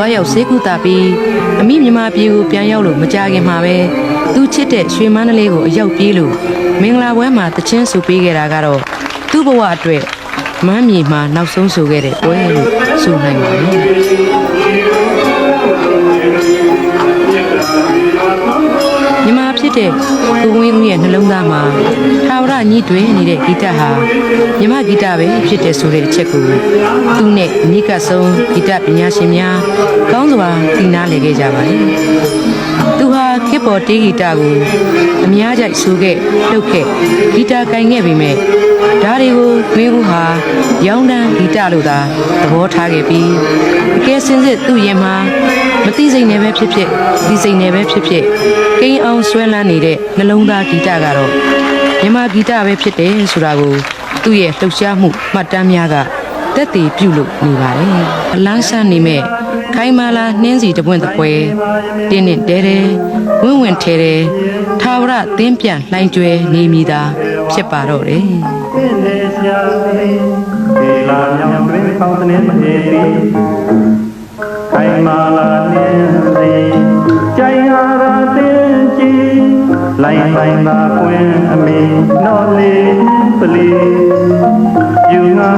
သွားရောက်ဆေးကုသပြီးအမိမြန်မာပြည်ကိုပြန်ရောက်လို့မကြခင်မှာပဲသူချစ်တဲ့ရွှေမန္တလေးကိုအရောက်ပြေးလို့မင်္ဂလာပွဲမှာတချင်းဆူပေးခဲ့တာကတော့သူ့ဘဝအတွက်မမ်းမြေမှာနောက်ဆုံးဆိုခဲ့တဲ့ပွဲလို့ဆိုနိုင်ပါတယ်မြန်မာဖြစ်တဲ့ကိုဝင်းဦးရဲ့နှလုံးသားမှာထာဝရညှိတွင်နေတဲ့ဂီတဟာမြန်မာဂီတပဲဖြစ်တဲ့ဆိုတဲ့အချက်ကိုသူနဲ့အနိကဆုံးဂီတပညာရှင်များကောင်းစွာသိနာလည်ခဲ့ကြပါတယ်သူဟာခေတ်ပေါ်တေးဂီတကိုအများကြိုက်ဆိုခဲ့လှုပ်ခဲ့ဂီတကင်ခဲ့ပေမဲ့ဒါတွေကိုဝင်းဦးဟာရောင်းတန်းဂီတလို့သာသဘောထားခဲ့ပြီးအကယ်စင်စစ်သူ့ရင်မှာမသိစိတ်နဲ့ပဲဖြစ်ဖြစ်ဒီစိတ်နဲ့ပဲဖြစ်ဖြစ်ကိန်းအောင်ဆွဲလန်းနေတဲ့နှလုံးသားဂီတကတော့မြန်မာဂီတပဲဖြစ်တယ်ဆိုတာကိုသူ့ရဲ့လှုပ်ရှားမှုမှတ်တမ်းများကသက်သေပြုလို့နေပါတယ်အလန်းဆန်းနေမဲ့ခိုင်မာလာနှင်းစီတပွင့်တပွဲတင်းနဲ့တဲတဲဝင့်ဝင့်ထဲတဲထာဝရသင်းပြန်လှိုင်းကျွဲနေမိတာဖြစ်ပါတော့တယ်ဒီလာမြောင်တွင်ပေါင်းတဲ့မဟေရီခိုင်မာလာနှင်းစီကြိုင်ဟာရတဲ့ကြီးလိုင်းပိုင်သာကွင်းအမီနော်လေးပလီယူငါ